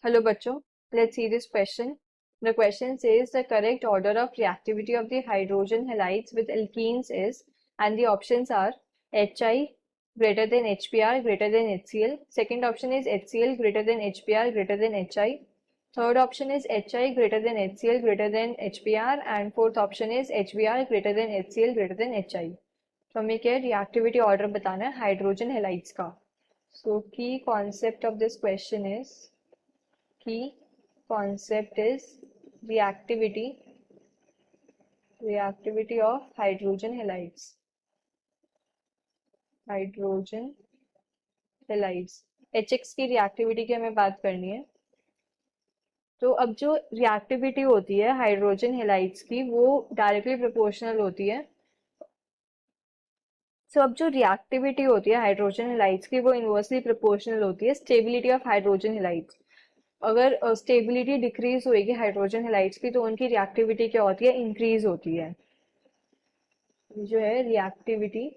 Hello, bachcho. Let's see this question. The question says the correct order of reactivity of the hydrogen halides with alkenes is, and the options are Hi greater than HBr greater than HCl. Second option is HCl greater than HBr greater than Hi. Third option is Hi greater than HCl greater than HBr, and fourth option is HBr greater than HCl greater than Hi. तो हमें क्या reactivity order बताना है hydrogen halides का. So key concept of this question is reactivity of hydrogen halides. HX की reactivity की हमें बात करनी है. तो अब जो reactivity होती है हाइड्रोजन हेलाइड्स की वो डायरेक्टली प्रोपोर्शनल होती है. सो अब जो रिएक्टिविटी होती है हाइड्रोजन हेलाइड्स की वो इनवर्सली प्रोपोर्शनल होती है स्टेबिलिटी ऑफ हाइड्रोजन हेलाइड्स. अगर स्टेबिलिटी डिक्रीज होगी हाइड्रोजन हेलाइड्स की तो उनकी रिएक्टिविटी क्या होती है, इंक्रीज होती है. जो है reactivity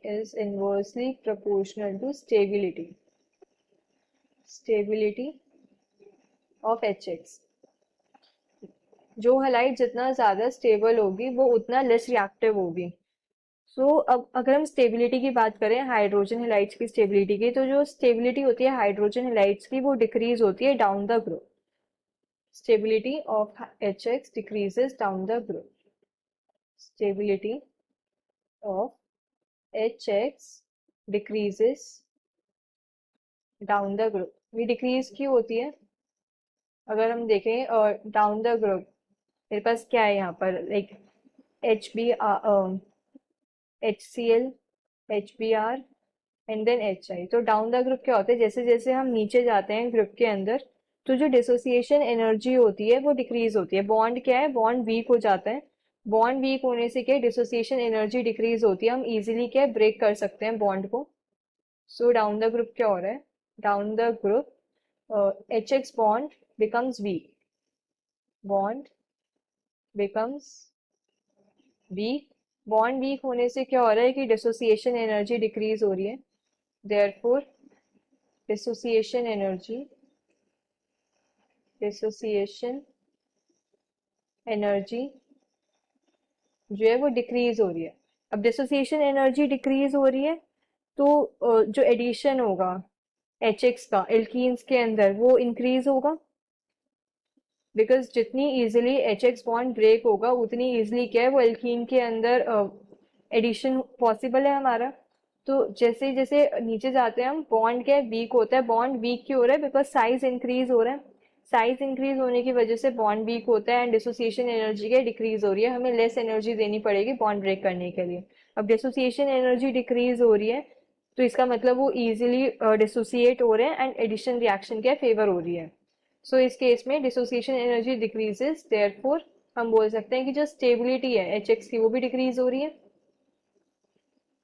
is inversely proportional to stability of HX. जो हेलाइड जितना ज्यादा स्टेबल होगी वो उतना लेस रिएक्टिव होगी. अब अगर हम स्टेबिलिटी की बात करें हाइड्रोजन हेलाइड्स की स्टेबिलिटी की, तो जो स्टेबिलिटी होती है हाइड्रोजन हेलाइड्स की वो डिक्रीज होती है down the group. Stability of HX decreases down the group. Stability of HX decreases down the group. ये डिक्रीज क्यों होती है? अगर हम देखें डाउन द ग्रुप, मेरे पास क्या है यहाँ पर, like HCl, HBr and then HI. तो डाउन द ग्रुप क्या होता है, जैसे जैसे हम नीचे जाते हैं ग्रुप के अंदर तो जो डिसोसिएशन एनर्जी होती है वो डिक्रीज होती है. बॉन्ड क्या है, बॉन्ड वीक हो जाता है. बॉन्ड वीक होने से क्या डिसोसिएशन एनर्जी डिक्रीज होती है, हम इजीली क्या ब्रेक कर सकते हैं बॉन्ड को. सो डाउन द ग्रुप क्या हो रहा है, down the group HX bond becomes weak. Bond becomes weak. Bond weak होने से क्या हो रहा है कि डिसोसिएशन एनर्जी डिक्रीज हो रही है. देयरफॉर डिसोसिएशन एनर्जी जो है वो डिक्रीज हो रही है. अब डिसोसिएशन एनर्जी डिक्रीज हो रही है तो जो एडिशन होगा HX का एल्कीन्स के अंदर वो इंक्रीज होगा, बिकॉज जितनी इजीली HX बॉन्ड ब्रेक होगा उतनी इजीली क्या है वो एल्कीन के अंदर एडिशन पॉसिबल है हमारा. तो जैसे जैसे नीचे जाते हैं हम बॉन्ड क्या वीक होता है. बॉन्ड वीक क्यों हो रहा है, बिकॉज साइज इंक्रीज हो रहा है. साइज इंक्रीज होने की वजह से बॉन्ड वीक होता है एंड डिसोसिएशन एनर्जी क्या डिक्रीज हो रही है. हमें लेस एनर्जी देनी पड़ेगी बॉन्ड ब्रेक करने के लिए. अब डिसोसिएशन एनर्जी डिक्रीज हो रही है तो इसका मतलब वो इजीली डिसोसिएट हो रहे हैं एंड एडिशन रिएक्शन क्या फेवर हो रही है. सो इस केस में डिसोसिएशन एनर्जी डिक्रीजेस, देयरफॉर हम बोल सकते हैं कि जो स्टेबिलिटी है HX की वो भी डिक्रीज हो रही है.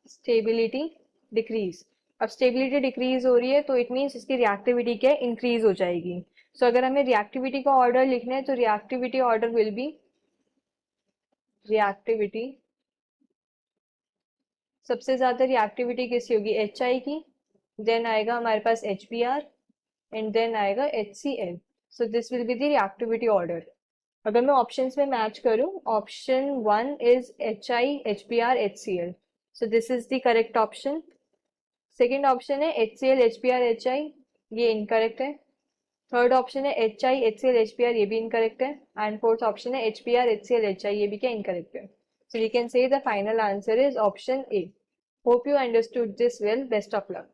Stability decrease. अब स्टेबिलिटी डिक्रीज हो रही है तो इट मीन्स इसकी रिएक्टिविटी क्या इंक्रीज हो जाएगी. सो अगर हमें रिएक्टिविटी का ऑर्डर लिखना है तो reactivity order will be reactivity. सबसे ज्यादा रिएक्टिविटी किसकी होगी, HI की. देन आएगा हमारे पास HBr एंड देन आएगा HCl. So this will be the reactivity order. अगर मैं ऑप्शंस में मैच करूं, option 1 is HI, HBr, HCl. So this is the correct option. Second option है HCl, HBr, HI, ये इनकरेक्ट है. थर्ड ऑप्शन है HI, HCl, HBr, ये भी इनकरेक्ट है. एंड फोर्थ ऑप्शन है HBr, HCl, HI, ये भी क्या इनकरेक्ट है. So we can say the final answer is option A. Hope you understood this well. Best of luck.